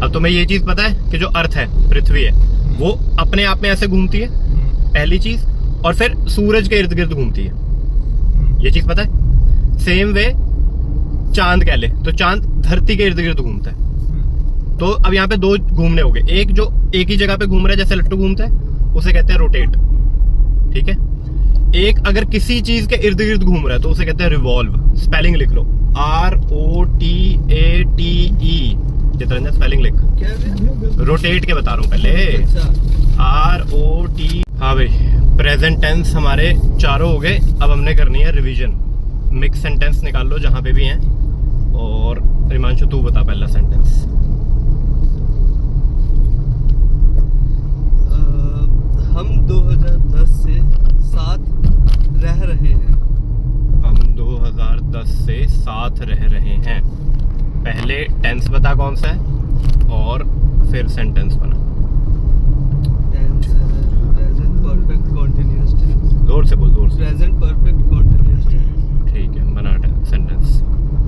अब तुम्हें ये चीज पता है कि जो अर्थ है, पृथ्वी है, वो अपने आप में ऐसे घूमती है, पहली चीज, और फिर सूरज के इर्द गिर्द घूमती है, ये चीज पता है। सेम वे चांद कह ले तो चांद धरती के इर्द गिर्द घूमता है। तो अब यहाँ पे दो घूमने हो गए, एक जो एक ही जगह पे घूम रहा है जैसे लट्टू घूमता है उसे कहते हैं रोटेट, ठीक है। एक अगर किसी चीज के इर्द गिर्द घूम रहा है तो उसे कहते हैं रिवॉल्व। स्पेलिंग लिख लो, ROTATE। चित्रंजन स्पेलिंग लिख। रोटेट के बता रहा हूँ पहले, ROT। हाँ भाई, प्रेजेंट टेंस हमारे चारों हो गए। अब हमने करनी है रिवीजन। मिक्स सेंटेंस निकाल लो जहां पे भी हैं। और रिमांशु तू बता पहला सेंटेंस। हम 2010 से साथ रह रहे हैं। हम 2010 से साथ रह रहे हैं। पहले टेंस बता कौन सा है और फिर सेंटेंस बना। Tense present perfect continuous tense. जोर से बोल, जोर से। Present perfect continuous tense. ठीक है, बना सेंटेंस।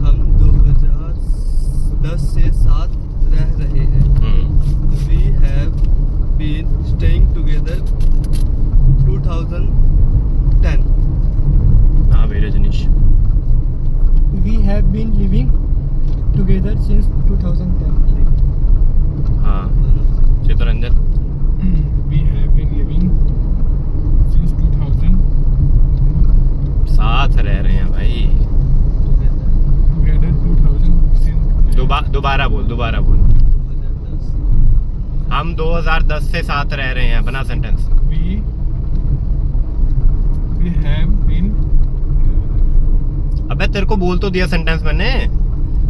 हम 2010 से साथ रह रहे हैं। We have been staying together 2010. हाँ भाई Rajneesh. We have been living together since 2010. हाँ Chitraranjan. We have been living since 2000. साथ रह रहे हैं भाई। Together 2000 since. दोबारा बोल, दोबारा बोल। 2010. हम 2010 से साथ रह रहे हैं। बना सेंटेंस। We have been. अबे तेरे को बोल तो दिया सेंटेंस मैंने।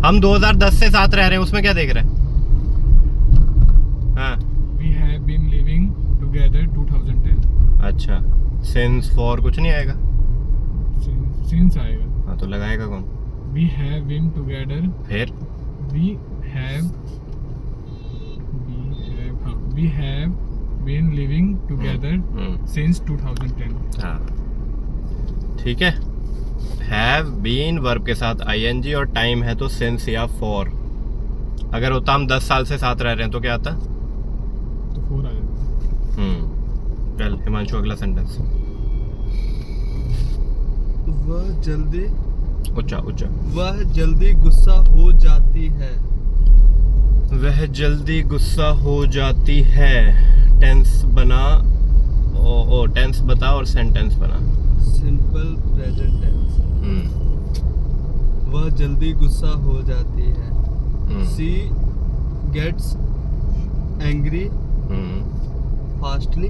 हम 2010 से साथ रह रहे हैं, उसमें क्या देख रहे हैं? हाँ We have been living together 2010. अच्छा, सिंस फॉर कुछ नहीं आएगा। Since आएगा. हाँ तो लगाएगा कौन? We have been together. फिर We have been living together since 2010. हाँ ठीक है। हैव बीन वर्ब के साथ ING और टाइम है तो सिंस या फॉर। अगर होता हम 10 साल से साथ रह रहे हैं तो क्या आता? तो 4 आ जाता. चल हिमांशु अगला सेंटेंस। वह जल्दी गुस्सा हो जाती है। वह जल्दी गुस्सा हो जाती है। टेंस बना, टेंस बता और सेंटेंस बना। Simple present tense. वह जल्दी गुस्सा हो जाती है। She gets angry fastly.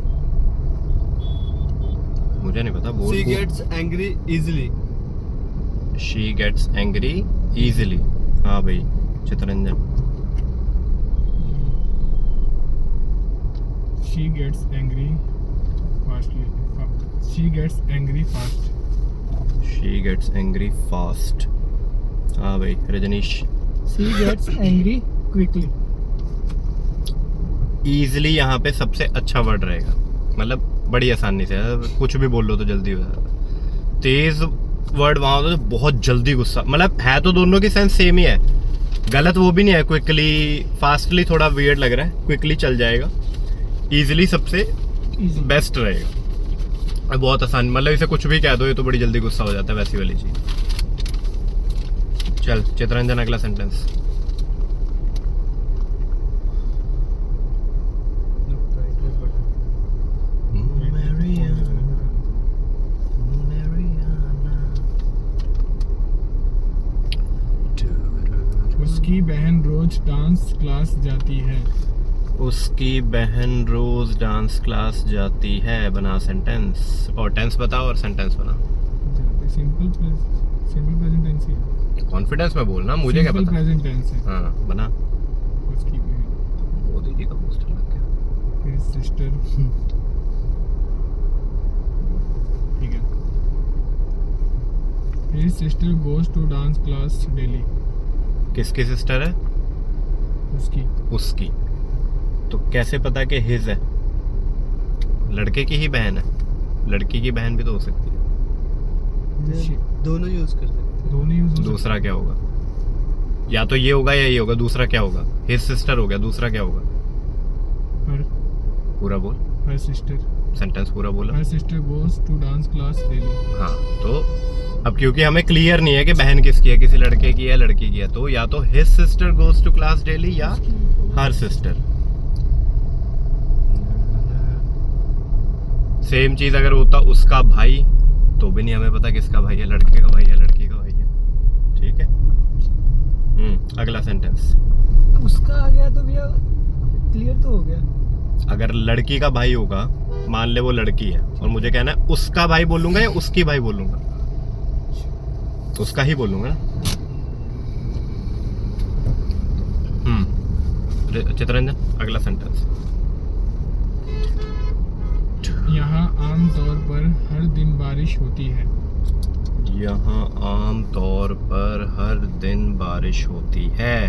मुझे नहीं पता, बोल। She gets angry easily. She gets angry easily। हाँ भाई Chitraranjan. She gets angry fastly. She gets angry fast. She gets angry fast। हाँ भाई Rajneesh. She gets angry quickly. easily यहाँ पे सबसे अच्छा वर्ड रहेगा, मतलब बड़ी आसानी से कुछ भी बोल लो तो जल्दी हो जाता। तेज वर्ड वहाँ होता है तो बहुत जल्दी गुस्सा, मतलब है तो दोनों की सेंस सेम ही है, गलत वो भी नहीं है। क्विकली, फास्टली थोड़ा वियर्ड लग रहा है, क्विकली चल जाएगा। इजीली सबसे बेस्ट रहेगा, बहुत आसान, मतलब इसे कुछ भी कह दो ये तो बड़ी जल्दी गुस्सा हो जाता है, वैसी वाली चीज। चल चित्ररंजन अगला सेंटेंस। उसकी बहन रोज डांस क्लास जाती है। उसकी बहन रोज डांस क्लास जाती है। बना सेंटेंस, और टेंस बताओ और सेंटेंस बना। सिंपल प्रेजेंट टेंस है। कॉन्फिडेंस में बोलना, मुझे क्या पता। प्रेजेंट टेंस है। हाँ बना। उसकी बहन, मोदी जी का पोस्टर लग गया। his sister। ठीक है। His sister goes to dance class daily। किसकी सिस्टर है? उसकी। उसकी। तो कैसे पता कि हिज है? लड़के की ही बहन है, लड़की की बहन भी तो हो सकती है। दोनों यूज कर सकते हैं। दोनों यूज। दूसरा क्या होगा? या तो ये होगा या ये होगा, दूसरा क्या होगा? हिज सिस्टर हो गया, दूसरा क्या होगा? Her पूरा बोल, her sister सेंटेंस पूरा बोला। her sister goes to dance class daily. हाँ, तो अब क्योंकि हमें क्लियर नहीं है कि बहन किसकी है, किसी लड़के की है लड़की की है, तो या तो his sister goes to class daily या हर सिस्टर। सेम चीज अगर होता उसका भाई, तो भी नहीं हमें पता किसका भाई है, लड़के का भाई है लड़की का भाई है। ठीक है। अगला सेंटेंस। उसका आ गया तो भैया क्लियर तो हो गया। अगर लड़की का भाई होगा, मान ले वो लड़की है, और मुझे कहना है उसका भाई बोलूंगा या उसकी भाई बोलूंगा? उसका ही बोलूंगा ना। चितरंजन, अगला सेंटेंस। यहाँ आम तौर पर हर दिन बारिश होती है। यहाँ आम तौर पर हर दिन बारिश होती है।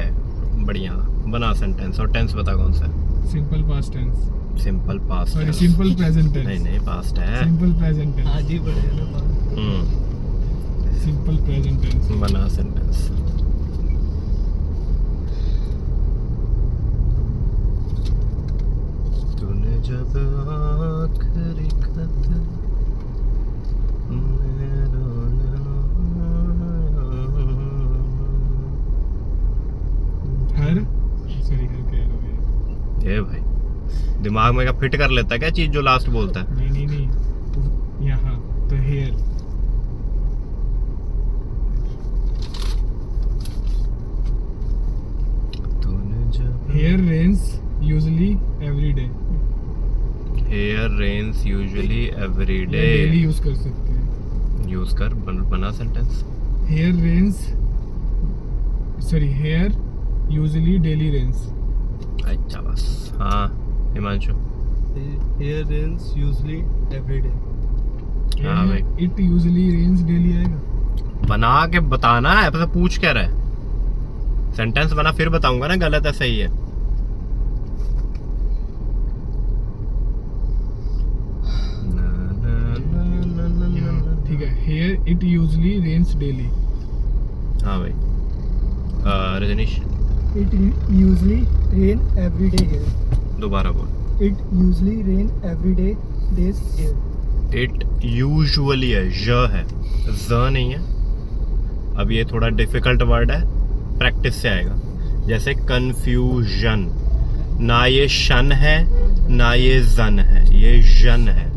बढ़िया, बना सेंटेंस, और टेंस बता कौन सा है? Simple past tense. Simple past sorry, tense. Simple present tense. नहीं पास्ट है। Simple present tense. आज ही पढ़े ना बात। Simple present tense. बना सेंटेंस। तूने जब आखिरी खत हर सॉरी हर कह रहा हूँ। ये भाई दिमाग में क्या फिट कर लेता है क्या चीज जो लास्ट बोलता है? नहीं यहाँ तो हेयर। तूने जब here rains usually every day. Here rains usually every day. Daily use कर सकते हैं। यूज कर, बना sentence. Here rains sorry here usually daily rains. अच्छा बस। हाँ Himanshu. Here rains usually every day. हाँ भाई, इट यूजुअली रेन्स डेली आएगा। बना के बताना है, पता पूछ क्या रहा है? सेंटेंस बना फिर बताऊंगा ना गलत है सही है। ठीक है, here it usually rains daily. हाँ भाई। Rajneesh It usually rain every day here. दोबारा बोल। It usually rain every day days here. It usually है, है ज नहीं है। अब ये थोड़ा डिफिकल्ट वर्ड है, प्रैक्टिस से आएगा। जैसे कंफ्यूजन, ना ये शन है ना ये जन है, ये जन है।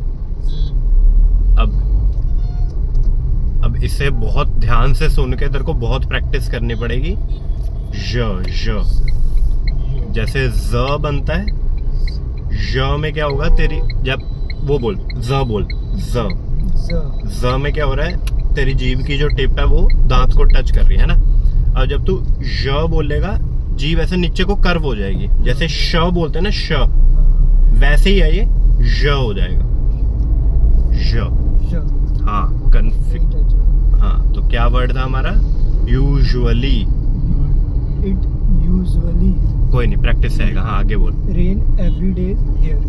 अब इसे बहुत ध्यान से सुन के तेरे को बहुत प्रैक्टिस करनी पड़ेगी। ज जैसे ज बनता है, ज में क्या होगा तेरी, जब वो बोल ज बोल ज ज में क्या हो रहा है, तेरी जीभ की जो टिप है वो दांत को टच कर रही है ना। और जब तू ज बोलेगा, जीभ ऐसे नीचे को कर्व हो जाएगी, जैसे श बोलते हैं ना श, वैसे ही है ये ज हो जाएगा। ज। हाँ हाँ, तो क्या वर्ड था हमारा? यूजुअली। It usually कोई नहीं, प्रैक्टिस से आएगा। हाँ आगे बोल। rain every day here.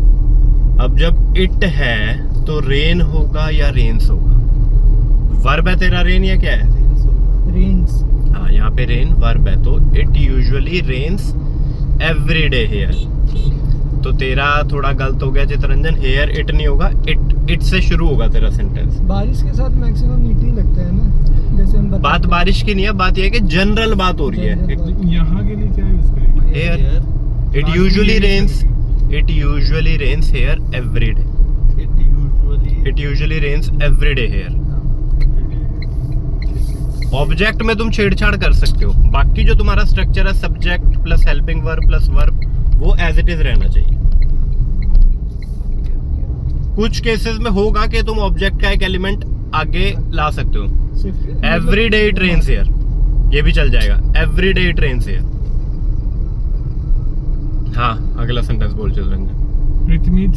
अब जब इट है तो रेन होगा या रेन्स होगा? वर्ब है तेरा रेन या क्या है? Rains. हाँ, यहाँ पे रेन वर्ब है, तो it usually rains every day here. तो तेरा थोड़ा गलत हो गया चितरंजन, हेयर इट नहीं होगा, इट से शुरू होगा तेरा सेंटेंस। बारिश के साथ मैक्सिमम इट ही लगता है ना, जैसे हम बात बारिश की नहीं है, बात यह है कि जनरल बात हो रही है। यहाँ के लिए क्या यूज करेंगे? Here it usually rains, it usually rains here every day. It usually rains every day here. Object में तुम छेड़छाड़ कर सकते हो, बाकी जो तुम्हारा स्ट्रक्चर है subject plus helping verb plus verb, वो एज इट इज रहना चाहिए। कुछ केसेस में होगा कि तुम ऑब्जेक्ट का एक एलिमेंट आगे ला सकते हो। Every day it rains here, ये भी चल जाएगा। Every day it rains here. हाँ अगला सेंटेंस बोल चितरंजन। पृथ्वी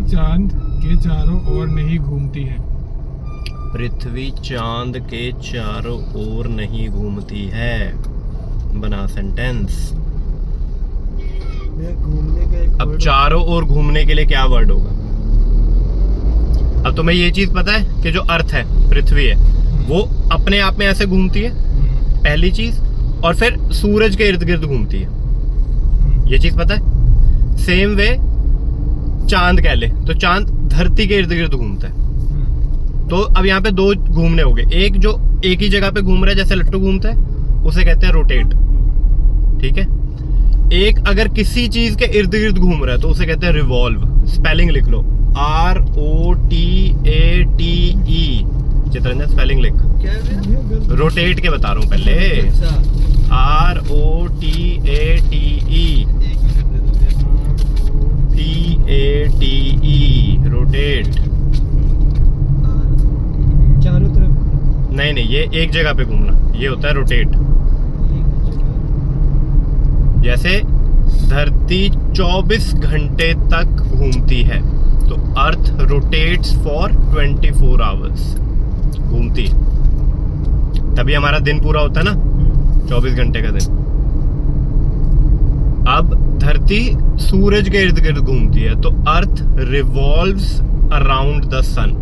चांद के चारों ओर नहीं घूमती है। पृथ्वी चांद के चारों ओर नहीं घूमती है। बना सेंटेंस। घूमने का एक अब word चारों ओर घूमने के लिए क्या वर्ड होगा? अब तुम्हें ये चीज पता है कि जो अर्थ है, पृथ्वी है, वो अपने आप में ऐसे घूमती है, पहली चीज। और फिर सूरज के इर्द गिर्द घूमती है। ये चीज पता है? सेम वे चांद कह ले तो चांद धरती के इर्द गिर्द घूमता है। तो अब यहाँ पे दो घूमने हो गए, एक जो एक ही जगह पे घूम रहा है जैसे लट्टू घूमता है उसे कहते हैं रोटेट, ठीक है। एक अगर किसी चीज के इर्द गिर्द घूम रहा है तो उसे कहते हैं रिवॉल्व। स्पेलिंग लिख लो, ROTATE। चित्रंजन स्पेलिंग लिख। क्या है भैया? रोटेट के बता रहा हूँ पहले, अच्छा, ROTATE। एक मिनट दे दो भैया। TATE rotate. चारों तरफ नहीं नहीं, ये एक जगह पे घूमना, ये होता है रोटेट। एक जगह। जैसे धरती 24 घंटे तक घूमती है तो अर्थ रोटेट्स फॉर 24 आवर्स, घूमती है, तभी हमारा दिन पूरा होता है ना, 24 घंटे का दिन। अब धरती सूरज के इर्द गिर्द घूमती है तो earth revolves around the sun.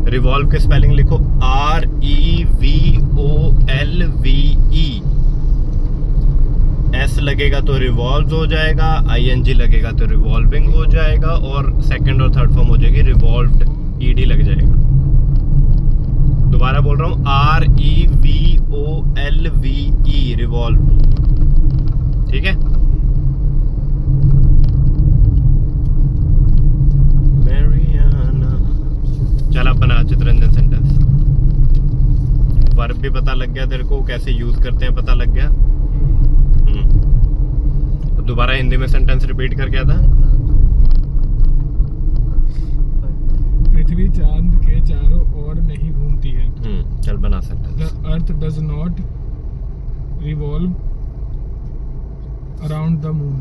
Revolve के स्पेलिंग लिखो, REVOLVE। S लगेगा तो रिवॉल्व हो जाएगा, ING लगेगा तो रिवॉल्विंग हो जाएगा, और सेकंड और थर्ड फॉर्म हो जाएगी रिवॉल्व्ड, ED लग जाएगा। दोबारा बोल रहा हूं, REVOLVE रिवॉल्व, ठीक है। चल अब बना चित्रंजन सेंटेंस। वर्ब भी पता लग गया तेरे को, कैसे यूज करते हैं पता लग गया। दोबारा हिंदी में सेंटेंस रिपीट कर क्या था? पृथ्वी चांद के चारों ओर नहीं घूमती है। चल बना sentence. The earth does not revolve around the moon.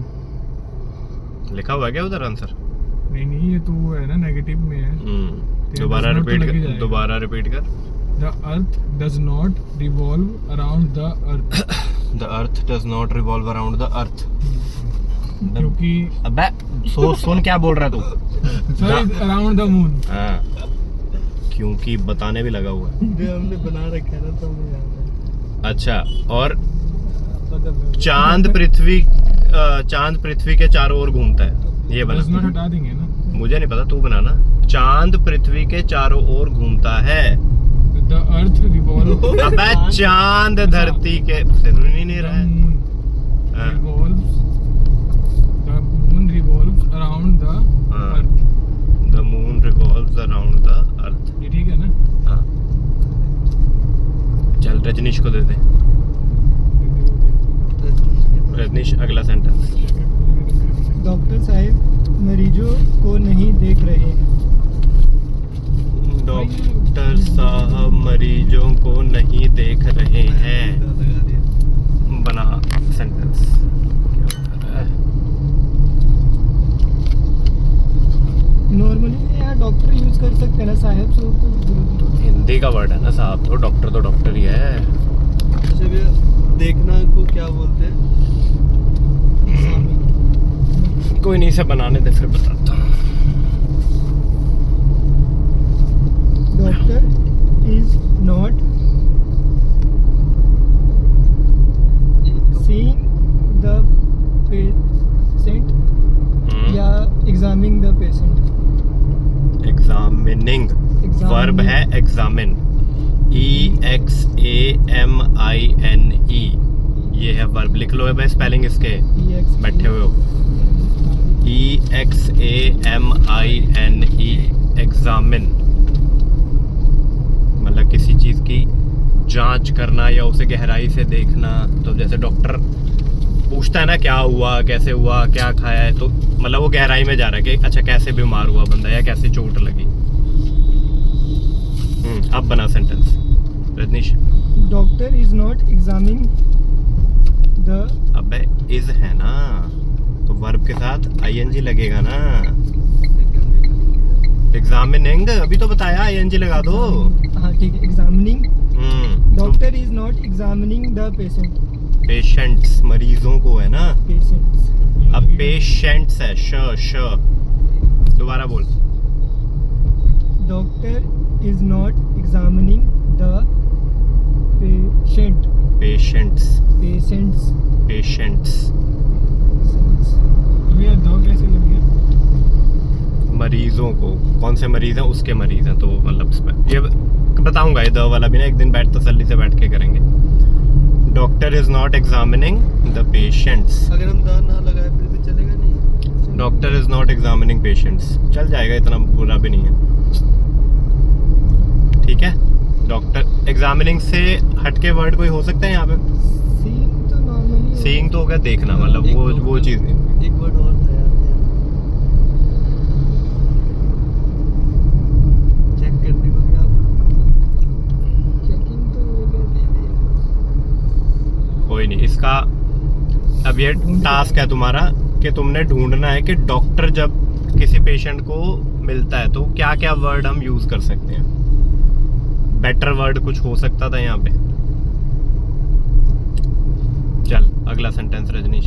लिखा हुआ है क्या उधर आंसर? नहीं, ये तो है ना, नेगेटिव में है। दोबारा does not रिपीट तो लग ही कर, जाएगा। दोबारा रिपीट कर। The earth does not revolve around the earth. The earth does not revolve around the earth। क्योंकि अबे सुन क्या बोल रहा है तू? sorry, around the moon. हाँ, क्योंकि बताने भी लगा हुआ है। जो हमने बना रखा है ना, तो हमें याद है। अच्छा, और बदल चांद पृथ्वी के चारों ओर घूमता है, ये Does not बना। हटा देंगे ना। मुझे नहीं पता, तू बनाना। चांद पृथ्वी के चारों ओर घूमता है। The earth revolves. अबे चांद धरती के, सुन ही नहीं रहा है। हाँ। The moon revolves around the हाँ। earth. The moon revolves around the earth। ये ठीक है ना? हाँ। चल रजनीश को दे दे। रजनीश अगला सेंटेंस। डॉक्टर साहब मरीजों को नहीं देख रहे हैं। डॉक्टर साहब मरीजों को नहीं देख रहे हैं। लगा दिया। बना सेंटेंस। नॉर्मली यहाँ डॉक्टर यूज कर सकते हैं ना साहब, सो कोई जरूरत नहीं। हिंदी का वर्ड है ना साहब, तो डॉक्टर ही है। अच्छा भैया, देखना को क्या बोलते हैं? कोई नहीं, से बनाने दे फिर बताता हूँ। Doctor is not seeing the patient या examining the patient. Examining verb है एग्जामिन, EXAMINE, ये है वर्ब। लिख लो है भाई स्पेलिंग इसके, बैठे हुए हो। EXAMINE, एग्जामिन मतलब किसी चीज की जांच करना या उसे गहराई से देखना। तो जैसे डॉक्टर पूछता है ना क्या हुआ, कैसे हुआ, क्या खाया है, तो मतलब वो गहराई में जा रहा है कि अच्छा कैसे बीमार हुआ बंदा या कैसे चोट लगी। अब बना sentence Rajneesh. Doctor is not examining the. अबे इज है ना, तो वर्ब के साथ ING लगेगा ना। एग्जामिनिंग अभी तो बताया, ING लगा दो। हाँ ठीक है, एग्जामिनिंग। तो doctor is not examining the patient. Patients मरीजों को है ना, पेशेंट्स। अब पेशेंट्स है श। दोबारा बोल। Doctor is not examining the patient. Patients patients patients तो भैया दो कैसे लग गया? मरीजों को, कौन से मरीज हैं उसके मरीज हैं, तो मतलब ये बताऊंगा। ये द वाला भी ना एक दिन बैठ तसल्ली से बैठ के करेंगे। Doctor is not examining the patients. अगर हम द ना लगाए फिर भी चलेगा नहीं? Doctor is not examining patients चल जाएगा, इतना बुरा भी नहीं है। ठीक है, डॉक्टर एग्जामिनिंग से हटके वर्ड कोई हो सकता है यहाँ पे? सीइंग तो नॉर्मली सीइंग तो हो गया देखना, मतलब वो चीज़ नहीं। एक वर्ड और था यार, चेक करने को क्या? चेकिंग तो हो गया। कोई नहीं, इसका अब ये टास्क है तुम्हारा कि तुमने ढूंढना है कि डॉक्टर जब किसी पेशेंट को मिलता है तो क्या क्या वर्ड हम यूज कर सकते हैं। बेटर वर्ड कुछ हो सकता था यहाँ पे। चल अगला सेंटेंस रजनीश।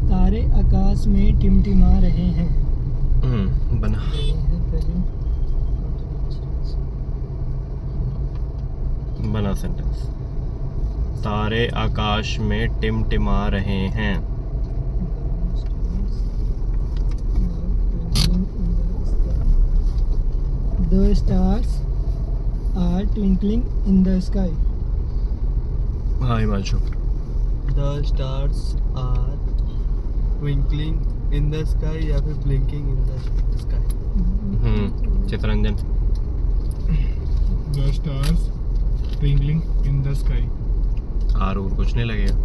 तारे आकाश में टिमटिमा रहे हैं। बना। बना सेंटेंस। तारे आकाश में टिमटिमा रहे हैं। The stars are twinkling in the sky. हाँ Himanshu. The stars are twinkling in the sky या फिर blinking in the sky? Chittaranjan. The stars twinkling in the sky. और कुछ नहीं लगेगा।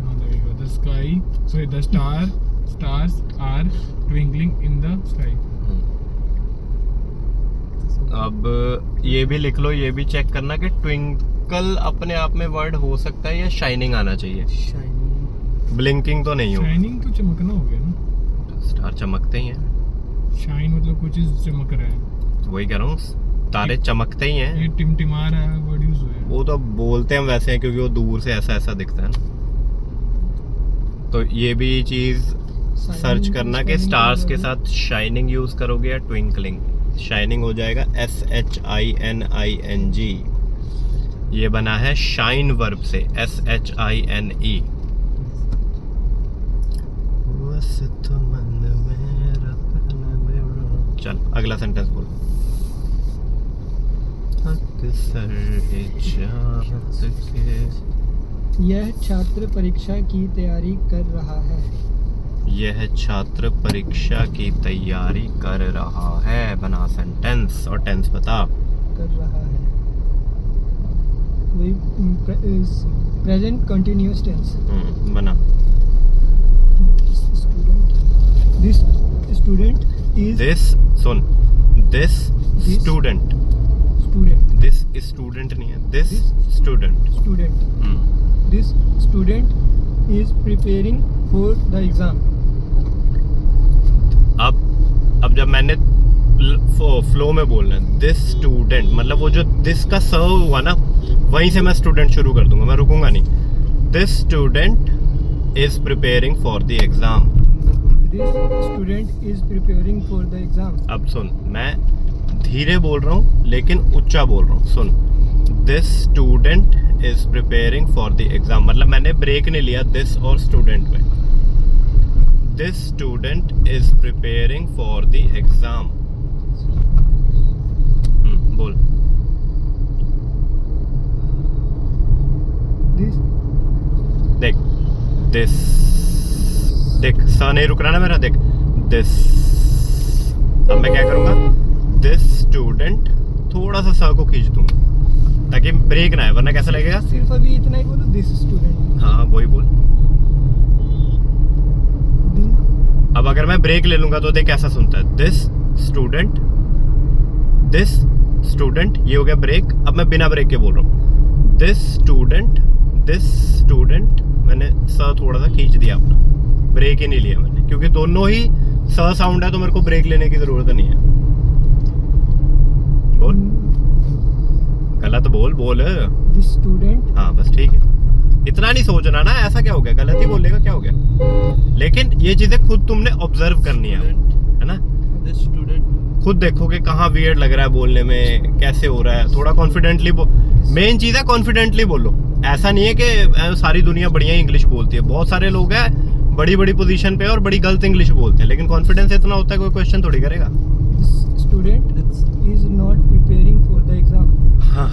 हाँ लगेगा। The sky, sorry, the stars are twinkling in the sky. अब ये भी लिख लो, ये भी चेक करना कि ट्विंकल अपने आप में वर्ड हो सकता है या शाइनिंग आना चाहिए। Shining. ब्लिंकिंग तो नहीं हो। शाइनिंग तो चमकना हो गया ना। स्टार चमकते ही हैं। शाइन मतलब कुछ चीज चमक रहा है। वही कह रहा हूँ, तारे चमकते ही ये हैं। टिमटिमा रहा है वर्ड यूज हुआ है। वो तो बोलते हम वैसे हैं क्योंकि वो दूर से ऐसा ऐसा दिखता है ना। तो ये भी चीज सर्च करना कि स्टार्स के साथ शाइनिंग यूज करोगे या ट्विंकलिंग। शाइनिंग हो जाएगा SHINING। ये बना है शाइन वर्ब से SHINE। चल अगला सेंटेंस बोल। यह छात्र परीक्षा की तैयारी कर रहा है। यह छात्र परीक्षा की तैयारी कर रहा है। बना सेंटेंस और टेंस बता। कर रहा है वही प्रेजेंट कंटिन्यूअस टेंस। बना। This student is this soon, this student, student this student नहीं है, this student. Student this student is preparing for the exam. अब जब मैंने फ्लो में बोलना है दिस स्टूडेंट, मतलब वो जो दिस का स हुआ ना वहीं से मैं स्टूडेंट शुरू कर दूंगा, मैं रुकूंगा नहीं। This student is preparing for the exam. This student is preparing for the exam. अब सुन, मैं धीरे बोल रहा हूँ लेकिन ऊंचा बोल रहा हूँ। सुन, this student is preparing for the exam, मतलब मैंने ब्रेक नहीं लिया दिस और स्टूडेंट में। This student is preparing for the exam. बोल। दिस देख, दिस, देख सा नहीं रुक रहा ना मेरा, देख दिस। अब मैं क्या करूंगा, दिस स्टूडेंट थोड़ा सा सा को खींच दूंगा ताकि ब्रेक ना आए, वरना कैसा लगेगा। सिर्फ अभी इतना ही बोलो, दिस स्टूडेंट। हाँ वही बोल। अब अगर मैं ब्रेक ले लूंगा तो देख कैसा सुनता है, दिस स्टूडेंट, दिस स्टूडेंट, ये हो गया ब्रेक। अब मैं बिना ब्रेक के बोल रहा हूँ, दिस स्टूडेंट, दिस स्टूडेंट। मैंने स थोड़ा सा खींच दिया अपना, ब्रेक ही नहीं लिया मैंने, क्योंकि दोनों ही स साउंड है तो मेरे को ब्रेक लेने की जरूरत नहीं है। बोल, गलत बोल। This student. हाँ बस ठीक है, इतना नहीं सोचना ना ऐसा क्या हो गया, गलत ही बोलेगा क्या हो गया। लेकिन ये चीजें खुद तुमने ऑब्जर्व करनी है ना। This student खुद देखो कि कहाँ वियर्ड लग रहा है बोलने में, कैसे हो रहा है। थोड़ा कॉन्फिडेंटली मेन चीज़ है कॉन्फिडेंटली बोलो। ऐसा नहीं है कि सारी दुनिया बढ़िया इंग्लिश बोलती है, बहुत सारे लोग हैं बड़ी बड़ी पोजीशन पे और बड़ी गलत इंग्लिश बोलते हैं, लेकिन कॉन्फिडेंस इतना होता है कोई क्वेश्चन थोड़ी करेगा। This student is not preparing for the exam. हाँ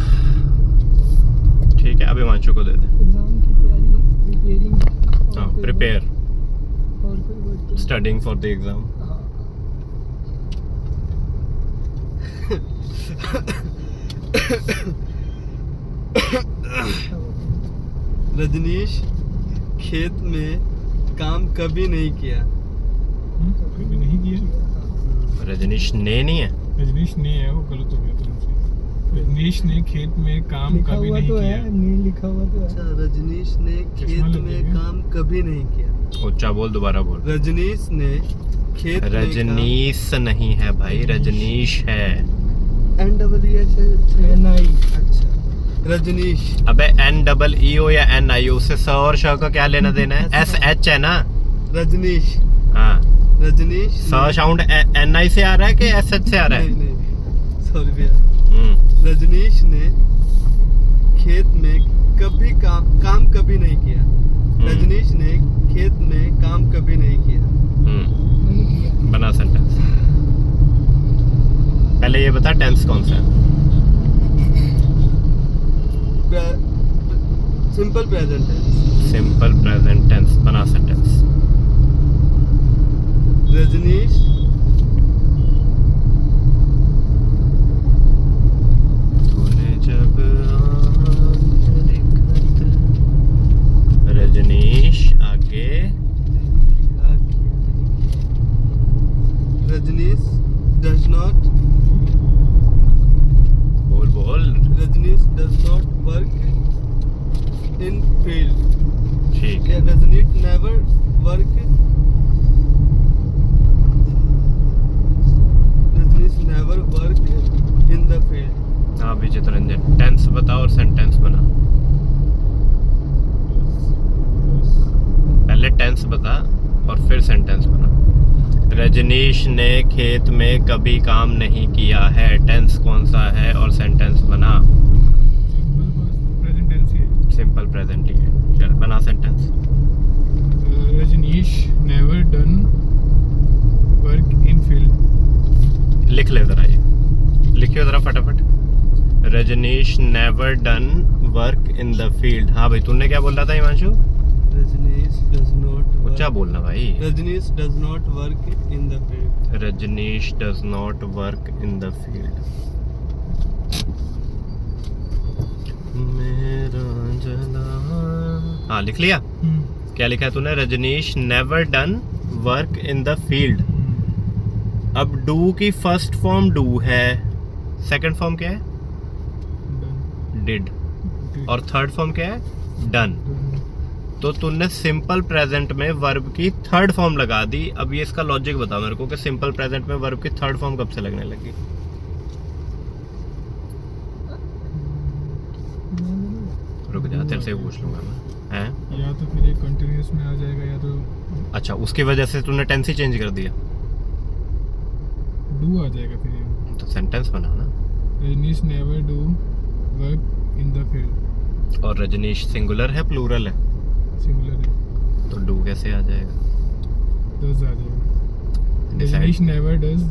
ठीक है, अभी हिमांशु को दे दे। एग्जाम की तैयारी preparing हाँ प्रिपेयर, और कोई word तो- स्टडिंग फॉर द एग्जाम। हाँ। रजनीश खेत में काम कभी नहीं किया। कभी नहीं किया। रजनीश ने नहीं है, रजनीश ने है, वो गलत हो गया तुमसे। रजनीश ने खेत में काम लिखा कभी हुआ नहीं तो किया। है, नहीं लिखा हुआ तो है। अच्छा, रजनीश ने चश्मा खेत लग में गया। काम कभी नहीं किया। ऊंचा बोल, दोबारा बोल। रजनीश ने खेत में रजनीश नहीं है भाई, रजनीश है। NI। अच्छा, रजनीश। अबे NEE या NI, उससे स और श का क्या लेना देना है? SH है ना। रजनीश। हाँ, रजनीश स साउंड NI से आ रहा है कि SH से आ रहा है? नहीं, सॉरी भैया। हम्म, रजनीश ने खेत में कभी काम कभी नहीं किया। रजनीश ने खेत में काम कभी नहीं किया। नहीं किया। बना सेंटेंस। पहले ये बता टेंस कौन सा है? सिंपल प्रेजेंट है। सिंपल प्रेजेंट टेंस, बना सेंटेंस। रजनीश तूने जब आखिरी खत, रजनीश आगे। रजनीश डज नॉट बोल बोल। Rajneesh does not work in field. ठीक है, Rajneesh never work. Rajneesh never work in the field. हाँ विजित रंजन, टेंस बता और सेंटेंस बना। पहले टेंस बता और फिर सेंटेंस बना। रजनीश ने खेत में कभी काम नहीं किया है, टेंस कौन सा है और सेंटेंस बना। प्रेजेंट टेंस ही है। सिंपल प्रेजेंट ही है। चल बना sentence. Rajneesh never done work in field. लिख ले जरा, ये लिखियो जरा फटाफट। Rajneesh never done work in the field. हाँ भाई, तूने क्या बोल रहा था हिमांशु? रजनीश डज नॉट ऊंचा बोलना भाई। Rajneesh does not work in the field. Rajneesh does not work in the field. मेरा जला। हाँ लिख लिया। क्या लिखा है तूने? Rajneesh never done work in the field. अब डू की फर्स्ट फॉर्म डू है, सेकंड फॉर्म क्या है? डिड। और थर्ड फॉर्म क्या है? डन। तो तूने सिंपल प्रेजेंट में वर्ब की थर्ड फॉर्म लगा दी। अब ये इसका लॉजिक बता मेरे को कि सिंपल प्रेजेंट में वर्ब की थर्ड फॉर्म कब से लगने लगी? रुक जा, तेरे से पूछ लूंगा मैं। हैं? या तो फिर ये कंटिन्यूअस में आ जाएगा या तो अच्छा, उसकी वजह से तूने टेंस ही चेंज कर दिया, डू आ जाएगा फिर ये। तो सेंटेंस बना ना। Rajneesh never do work in the field. और रजनीश सिंगुलर है प्लूरल है? सिंगुलर है, तो डू कैसे आ जाएगा? डज आ जाएगा। Decide. Rajnish never does.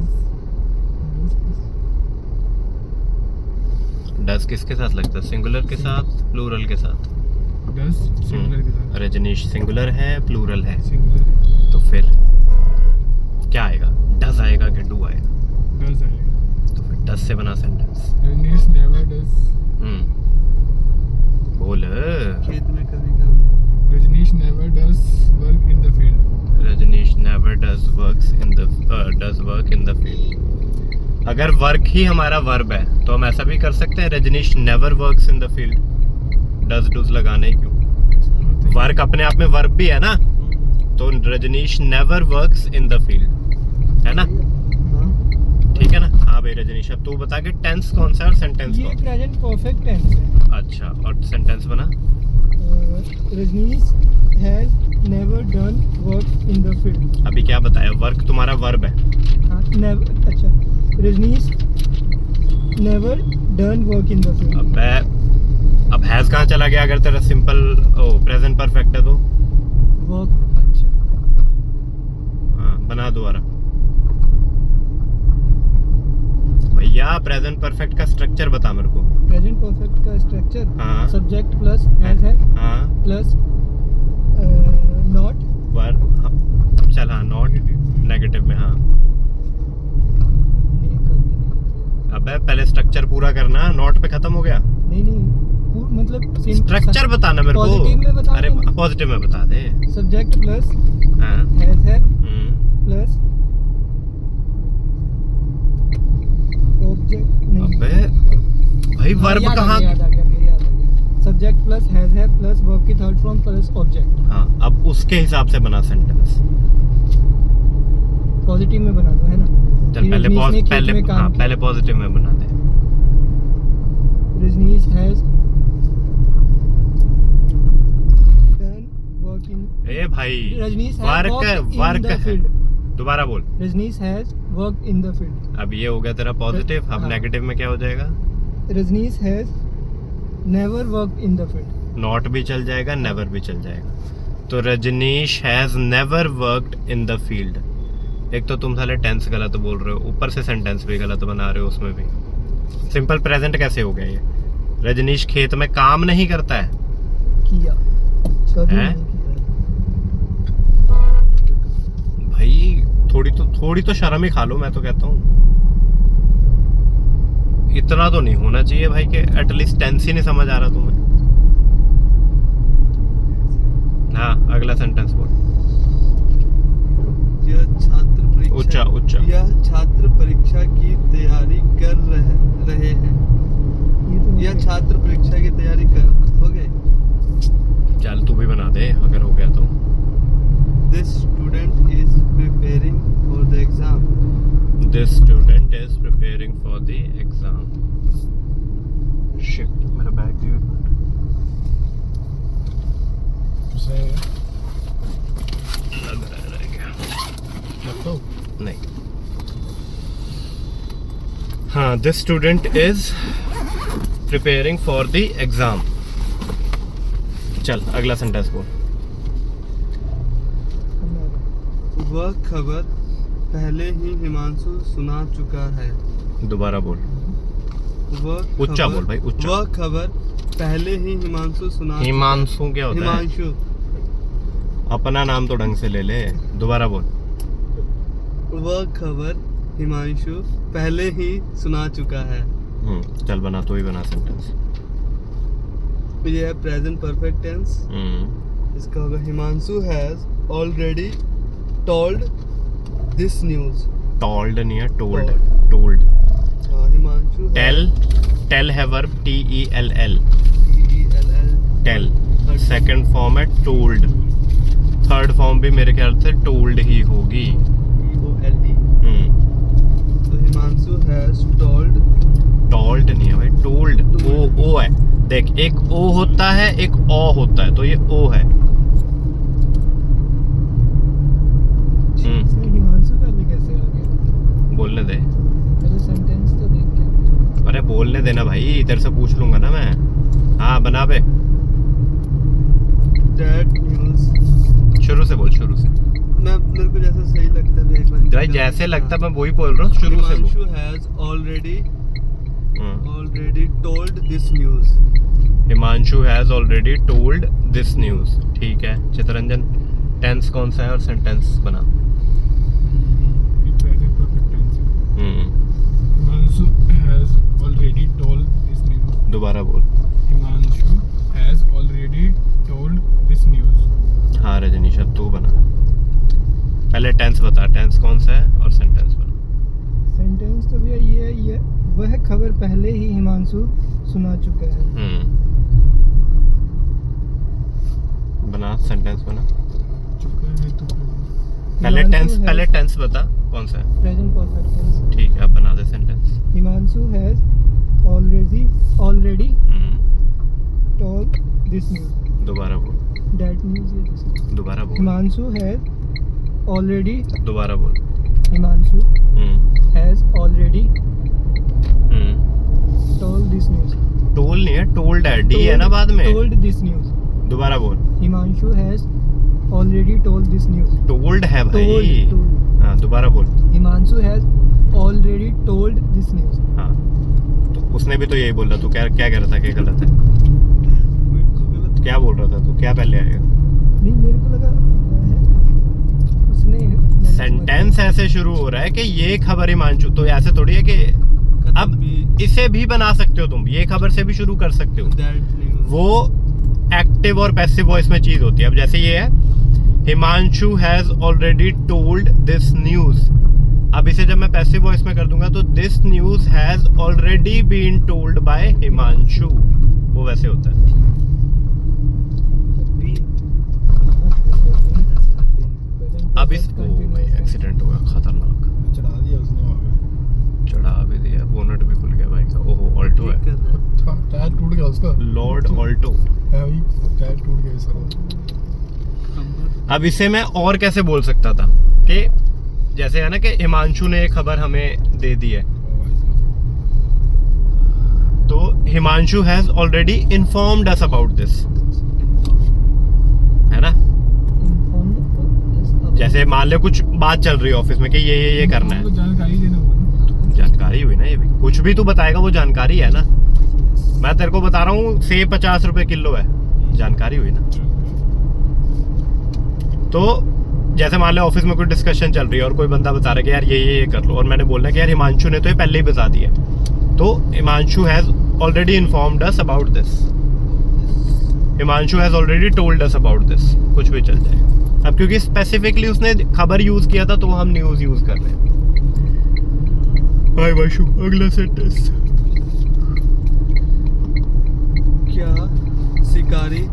Does किसके साथ लगता है? सिंगुलर के साथ, प्लूरल के साथ? डज सिंगुलर के साथ। रजनीश सिंगुलर है प्लूरल है, सिंगुलर है, तो फिर क्या आएगा? डस आएगा कि डू आएगा? डज आएगा। तो फिर डस से बना सेंटेंस। Rajneesh never does. बोल। खेत में कभी काम। Rajneesh never does work in the field. Rajneesh never does work in the field. अगर वर्क ही हमारा वर्ब है तो हम ऐसा भी कर सकते हैं, Rajneesh never works in the field. Does does लगाने क्यों? वर्क अपने आप में वर्ब भी है ना, तो Rajneesh never works in the field, है ना? ठीक है ना? हाँ भाई रजनीश, अब तू बता के टेंस कौन सा है और सेंटेंस ये कौन सा? प्रेजेंट परफेक्ट टेंस है। अच्छा, और सेंटेंस बना। Rajneesh has never done work in the field. अभी क्या बताया? वर्क तुम्हारा वर्ब है। हाँ, नेवर। अच्छा, Rajneesh never done work in the field. अब हैज कहाँ चला गया अगर तेरा सिंपल प्रेजेंट परफेक्ट है तो? Work. अच्छा. हाँ बना दोबारा भैया। प्रेजेंट परफेक्ट का स्ट्रक्चर बता मेरे को। Present perfect का structure. हाँ। Subject plus has है हाँ plus not. वर हाँ, चल हाँ नॉट नेगेटिव में हाँ। नहीं कभी नहीं. अबे पहले स्ट्रक्चर पूरा करना, नॉट पे खत्म हो गया। नहीं मतलब स्ट्रक्चर बताना मेरे को। पॉजिटिव में बता अरे देना। पॉजिटिव में बता दे। सब्जेक्ट प्लस हाँ हैज है प्लस ऑब्जेक्ट नहीं। अबे भाई वर्ब कहाँ? याद आ गया। सब्जेक्ट प्लस हैज है प्लस वर्ब की थर्ड फॉर्म प्लस ऑब्जेक्ट। हाँ अब उसके हिसाब से बना सेंटेंस। पॉजिटिव में बना दो है ना। चल पहले पॉजिटिव में बना दे। Rajnish has done work in. ए भाई रजनीश वर्क है। दोबारा बोल। Rajnish has work in the field. अब ये हो गया तेरा पॉजिटिव। अब हाँ। नेगेटिव में क्या हो जाएगा? Rajneesh has never work in the field. Not भी चल जाएगा, नेवर भी चल जाएगा। तो Rajneesh has never worked in the field. एक तो तुम साले टेंस गलत बोल रहे हो, ऊपर से सेंटेंस भी गलत बना रहे हो उसमें भी। सिंपल प्रेजेंट कैसे हो गया ये? रजनीश खेत में काम नहीं करता है। किया कभी हैं? नहीं किया। भाई थोड़ी तो शर्म ही खा लो, मैं तो कहता हूँ। इतना तो नहीं होना चाहिए भाई कि एटलीस्ट टेंस ही नहीं समझ आ रहा तुम्हें। हाँ अगला सेंटेंस बोल। यह छात्र परीक्षा उच्चा। यह छात्र परीक्षा की तैयारी कर रहे हैं। ये तो यह छात्र परीक्षा की तैयारी कर हो गए। चल तू भी बना दे अगर हो गया तो। This student is preparing for the exam. This student is preparing for the exam. Shit, मेरा बैग दियो एक मिनट। लग रहा है रह गया। नहीं। हाँ, this student is preparing for the exam. चल अगला सेंटेंस बोल। वह खबर पहले ही हिमांशु सुना चुका है। दोबारा बोल। उच्चा बोल भाई, उच्चा। वह खबर पहले ही हिमांशु सुना हिमांशु क्या होता है? हिमांशु। अपना नाम तो ढंग से ले ले। दोबारा बोल। वह खबर हिमांशु पहले ही सुना चुका है। चल बना, तो ही बना सेंटेंस। ये है प्रेजेंट परफेक्ट टेंस। इसका होगा Himanshu has already told this news. Told नहीं है, टोल्ड। टोल्ड। हाँ, हिमांशु टेल है verb TELL। TELL। Tell second form है टोल्ड। थर्ड फॉर्म भी मेरे ख्याल से टोल्ड ही होगी। EOLD। तो हिमांशु हैज टोल्ड। टोल्ड नहीं है भाई, टोल्ड। ओ है। देख, एक ओ होता है, एक ओ होता है, तो ये ओ है। इसमें हिमांशु पहले कैसे आ गया? बोलने दे। पहले सेंटेंस तो देख के। अरे बोलने देना भाई, तेरे से पूछ लूंगा ना मैं। हाँ बना बे। That news. शुरू से बोल, शुरू से। मेरे को जैसा सही लगता है एक बार भाई जैसे लगता मैं वही बोल रहा हूँ, शुरू से हिमांशु बोल। Has already told this news. Himanshu has already told this news. ठीक है चितरंजन, टेंस कौन सा है और सेंटेंस बना। Present perfect tense. Himanshu has already told this news. दोबारा बोल। Himanshu has already told this news. हाँ रजनीश, अब तू बना। पहले टेंस बता, टेंस कौन सा है और सेंटेंस बना। सेंटेंस तो भैया ये वह खबर पहले ही हिमांशु सुना चुका है। बना सेंटेंस बना। चुका है तो पहले हिमांशु टेंस बता कौन सा है। Present perfect tense. ठीक है, अब बना दे sentence. Himanshu has already told this news. दोबारा बोल। That news. दोबारा बोल। हिमांशु हैज ऑलरेडी दोबारा बोल। Himanshu hmm has already hmm told this news. Toll नहीं है, टोल्ड है, डी है ना बाद में। Told this news. दोबारा बोल। Himanshu has already told this news. Told है भाई। Told. हाँ दोबारा बोल। Himanshu has already told this news. हाँ तो उसने भी तो यही बोला, तू क्या क्या कह रहा था कि गलत है? मेरे को गलत क्या बोल रहा था तू, क्या पहले आएगा? नहीं, मेरे को लगा उसने सेंटेंस ऐसे शुरू हो रहा है कि ये खबर हिमांशु, तो ऐसे थोड़ी है कि खत्म अब भी इसे भी बना सकते हो तुम, ये खबर से भी शुरू कर सकते हो। दैट न्यूज़ वो एक्टिव और पैसिव वॉइस में चीज होती है। अब जैसे ये है, Himanshu has already told this news. अब इसे जब मैं पैसिव वॉइस में कर दूंगा तो this news has already been told by Himanshu, वो वैसे होता है। अब इस एक्सीडेंट हो गया खतरनाक, चढ़ा दिया उसने वहाँ पे। चढ़ा भी दिया, बोनट भी खुल गया बाइक का। ओहो ऑल्टो है, टायर टूट गया उसका। Lord Alto. है भाई, टायर टूट गया इसका। अब इसे मैं और कैसे बोल सकता था कि जैसे है ना कि हिमांशु ने एक खबर हमें दे दी है, तो Himanshu has already informed us about this, है ना। जैसे मान ले कुछ बात चल रही है ऑफिस में कि ये करना है, तो जानकारी देना होगा ना। जानकारी हुई ना, ये भी कुछ भी तू बताएगा वो जानकारी है ना। मैं तेरे को बता रहा हूँ सेब 50 रुपए किलो है, जानकारी हुई ना। तो जैसे मान लो ऑफिस में कोई डिस्कशन चल रही है और कोई बंदा बता रहा है कि यार ये कर लो, और मैंने बोलना है कि यार हिमांशु ने तो ये पहले ही बता दिया, तो Himanshu has already informed us about this, Himanshu has already told us about this, कुछ भी चल जाएगा। अब क्योंकि स्पेसिफिकली उसने खबर यूज किया था तो हम न्यूज यूज कर रहे हैं। हाय वाशु, अगला सेंटेंस। क्या शिकारी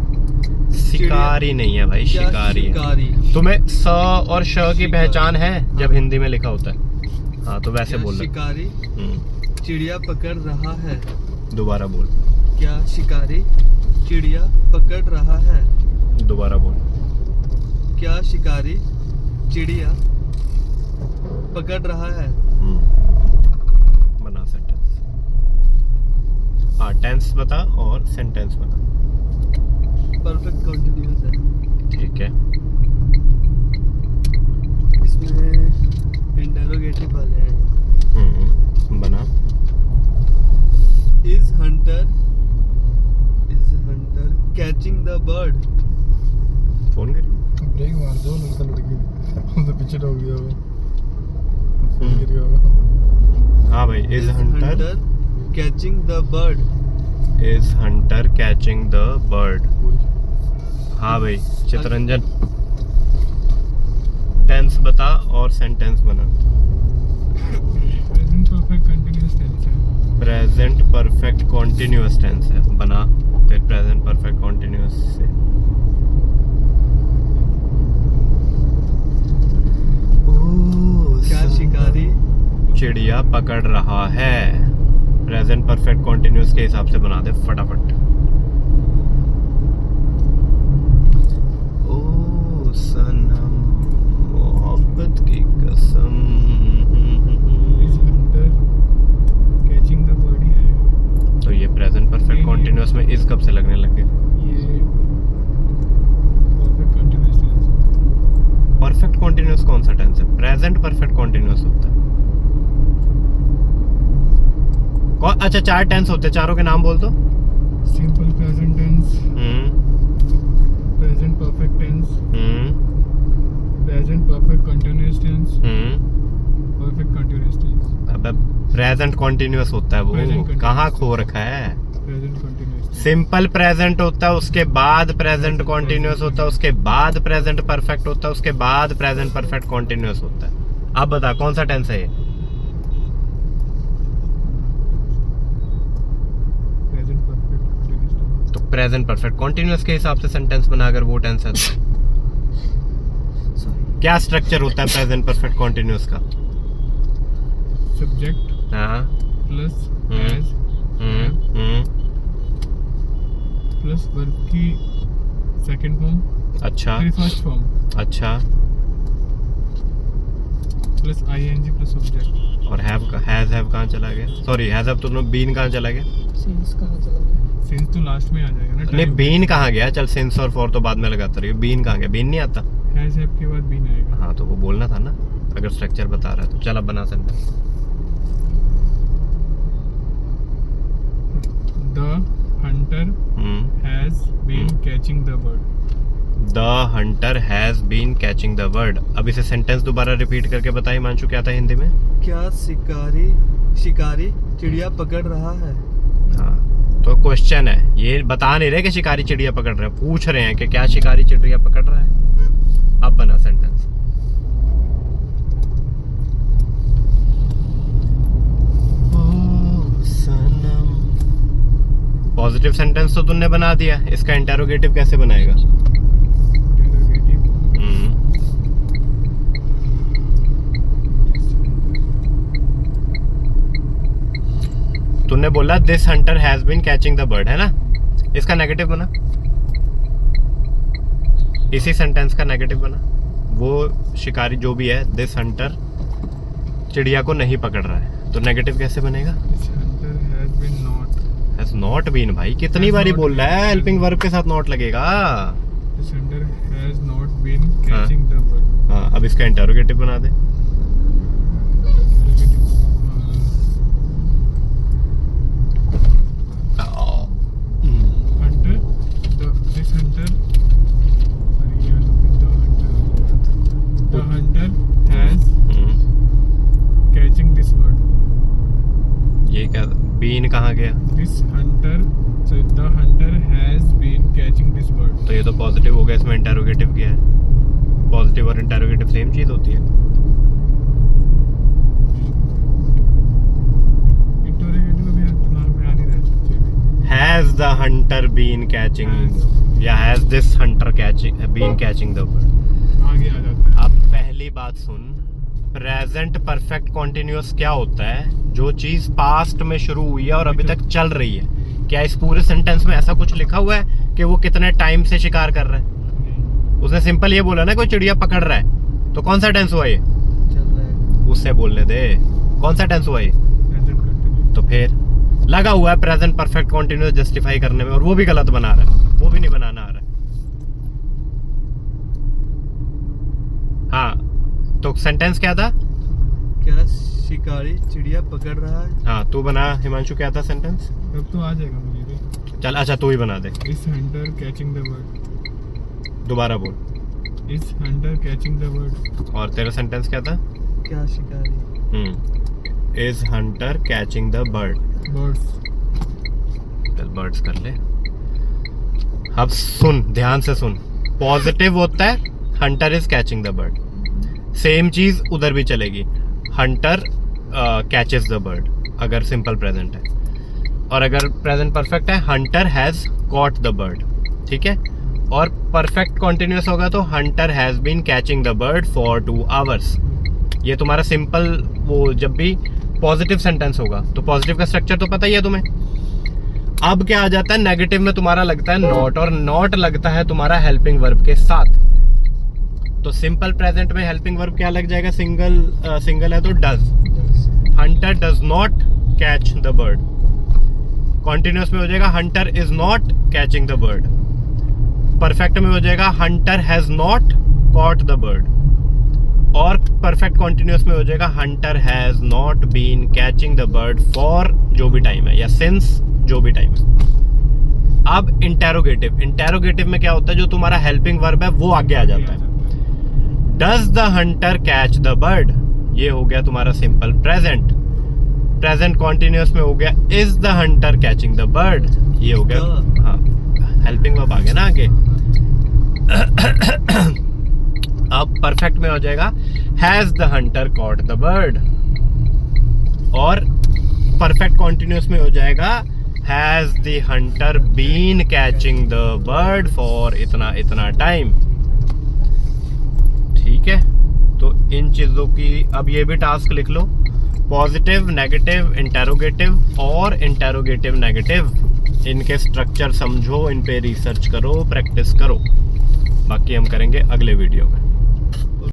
शिकारी नहीं है भाई, क्या शिकारी है। शिकारी तुम्हें स और श की पहचान है जब हिंदी में लिखा होता है? हाँ तो वैसे क्या बोल रहे। शिकारी चिड़िया पकड़ रहा है। दोबारा बोल, क्या शिकारी चिड़िया पकड़ रहा है। दोबारा बोल। क्या शिकारी चिड़िया पकड़ रहा है। बना सेंटेंस। हाँ टेंस बता और सेंटेंस बता। परफेक्ट कंटिन्यूअस है। ठीक है, इसमें इंटरोगेटिव वाले हैं। बना। Is hunter catching the bird. Phone करिए। ब्रेक मार दो, लड़का लड़की तो पीछे हो गया वो। फोन गिर गया होगा। हाँ भाई, is hunter catching the bird. Is hunter catching the bird. हाँ भाई चितरंजन, टेंस बता और सेंटेंस बना। प्रेजेंट परफेक्ट कंटीन्यूअस टेंस है। प्रेजेंट परफेक्ट कॉन्टिन्यूअस टेंस है, बना फिर प्रेजेंट परफेक्ट कॉन्टिन्यूअस से। क्या शिकारी चिड़िया पकड़ रहा है, प्रेजेंट परफेक्ट कॉन्टिन्यूअस के हिसाब से बना दे फटाफट। ओ सनम मोहब्बत की कसम। Is hunter catching the bird ही है। तो ये प्रेजेंट परफेक्ट कॉन्टिन्यूअस में इस कब से लगने लगे? ये perfect continuous tense. Perfect continuous कौन सा टेंस है? प्रेजेंट परफेक्ट कॉन्टिन्यूअस होता है। अच्छा 4 टेंस होते हैं, चारों के नाम बोल दो। Simple present tense, present perfect tense, present perfect continuous tense, perfect continuous tense. अब प्रेजेंट कॉन्टिन्यूअस होता है वो, Present continuous। कहाँ खो रखा है? Present continuous. सिंपल प्रेजेंट होता है, उसके बाद प्रेजेंट कॉन्टिन्यूअस होता है, उसके बाद प्रेजेंट परफेक्ट होता है, उसके बाद प्रेजेंट परफेक्ट कॉन्टिन्यूअस होता है। अब बता कौन सा टेंस है ये? Present perfect continuous tense. तो प्रेजेंट परफेक्ट कॉन्टिन्यूअस के हिसाब से सेंटेंस बना, अगर वो टेंस है तो। सॉरी क्या स्ट्रक्चर होता है प्रेजेंट परफेक्ट कॉन्टिन्यूअस का? सब्जेक्ट हाँ, प्लस एज प्लस वर्ब की सेकंड फॉर्म, अच्छा फिर फर्स्ट फॉर्म, अच्छा प्लस ING प्लस ऑब्जेक्ट। और हैव का हैव कहाँ चला गया? सॉरी हैज हैव तो बीन कहाँ चला गया? Since कहाँ चला गया? सिंस तो लास्ट में आ जाएगा ना। नहीं बीन कहाँ गया? चल सिंस और फॉर तो बाद में लगाता रहिए, बीन कहाँ गया? बीन नहीं आता। हैज हैव के बाद बीन आएगा। हाँ तो वो बोलना था ना अगर स्ट्रक्चर बता रहा है तो। चल अब बना sentence. The hunter has been catching the bird. The hunter has been catching the bird. अब इसे सेंटेंस दोबारा रिपीट करके बताइए मांशु, क्या था हिंदी में? क्या शिकारी चिड़िया पकड़ रहा है? हाँ तो क्वेश्चन है, ये बता नहीं रहे कि शिकारी चिड़िया पकड़ रहे हैं, पूछ रहे हैं कि क्या शिकारी चिड़िया पकड़ रहा है। अब बना सेंटेंस। पॉजिटिव सेंटेंस तो तुमने बना दिया, इसका इंटेरोगेटिव कैसे बनाएगा? तूने बोला this hunter has been catching the bird, है ना? इसका नेगेटिव बना, इसी सेंटेंस का नेगेटिव बना। वो शिकारी जो भी है, दिस हंटर चिड़िया को नहीं पकड़ रहा है, तो नेगेटिव कैसे बनेगा? This hunter has not been. भाई कितनी बारी बोल रहा है, हेल्पिंग वर्ब के साथ नॉट लगेगा। This hunter has not been catching the bird. हाँ अब इसका इंटरोगेटिव बना दे। The hunter has catching this bird. ये क्या बीन कहाँ गया? The hunter has been catching this bird. तो ये तो पॉजिटिव हो गया, इसमें इंटरोगेटिव क्या है? पॉजिटिव और इंटरोगेटिव सेम चीज होती है। इंटरोगेटिव अभी दिमाग में आ नहीं रहा है। Has the hunter been catching या has this hunter been catching the bird? आगे आ जाता है। अब पहली बात सुन, प्रेजेंट परफेक्ट कॉन्टिन्यूअस क्या होता है? जो चीज पास्ट में शुरू हुई है और अभी तक चल रही है। क्या इस पूरे सेंटेंस में ऐसा कुछ लिखा हुआ है कि वो कितने टाइम से शिकार कर रहा है? उसने सिंपल ये बोला ना कोई चिड़िया पकड़ रहा है, तो कौन सा टेंस हुआ ये? चल रहा है। उससे बोलने दे, कौन सा टेंस हुआ ये? Present continuous। तो फिर लगा हुआ है प्रेजेंट परफेक्ट कॉन्टिन्यूअस जस्टिफाई करने में, और वो भी गलत बना रहा है, वो भी नहीं बनाना आ रहा है। हाँ तो सेंटेंस क्या था? क्या शिकारी चिड़िया पकड़ रहा है? हाँ तू बना हिमांशु, क्या था सेंटेंस? अब तो आ जाएगा मुझे भी। चल अच्छा तू ही बना दे, इस हंटर कैचिंग द बर्ड। दोबारा बोल। इस हंटर कैचिंग द बर्ड। और तेरा सेंटेंस क्या था? क्या शिकारी is hunter catching the bird. Birds. चल बर्ड्स कर ले। अब सुन, ध्यान से सुन, पॉजिटिव होता है hunter is catching the bird, same चीज उधर भी चलेगी, हंटर कैचेस द बर्ड अगर सिंपल प्रेजेंट है, और अगर प्रेजेंट परफेक्ट है hunter has caught the bird, ठीक है? और परफेक्ट कॉन्टिन्यूअस होगा तो hunter has been catching the bird for 2 hours। ये तुम्हारा सिंपल, वो जब भी पॉजिटिव सेंटेंस होगा तो पॉजिटिव का स्ट्रक्चर तो पता ही है तुम्हें। अब क्या आ जाता है नेगेटिव में? तुम्हारा लगता है नॉट, और नॉट लगता है तुम्हारा हेल्पिंग वर्ब के साथ। तो सिंपल प्रेजेंट में हेल्पिंग वर्ब क्या लग जाएगा? सिंगल है तो does. Hunter does not catch the bird. Continuous में हो जाएगा hunter is not catching the bird. Perfect में हो जाएगा hunter has not caught the bird. और परफेक्ट कॉन्टिन्यूअस में हो जाएगा hunter has not been catching the bird for जो भी टाइम है, या सिंस जो भी टाइम है। अब इंटेरोगेटिव में क्या होता है? जो तुम्हारा हेल्पिंग वर्ब है वो आगे आ जाता है। Does the Hunter catch the bird, ये हो गया तुम्हारा सिंपल प्रेजेंट। प्रेजेंट कॉन्टिन्यूअस में हो गया is the Hunter catching the bird, ये हो गया हाँ हेल्पिंग वर्ब आ गया ना आगे। अब परफेक्ट में हो जाएगा has the hunter caught the bird, और परफेक्ट कॉन्टिन्यूअस में हो जाएगा has the hunter been catching the bird for इतना इतना टाइम। ठीक है, तो इन चीजों की अब ये भी टास्क लिख लो, पॉजिटिव, नेगेटिव, इंटेरोगेटिव और इंटेरोगेटिव नेगेटिव, इनके स्ट्रक्चर समझो, इन पे रिसर्च करो, प्रैक्टिस करो। बाकी हम करेंगे अगले वीडियो में।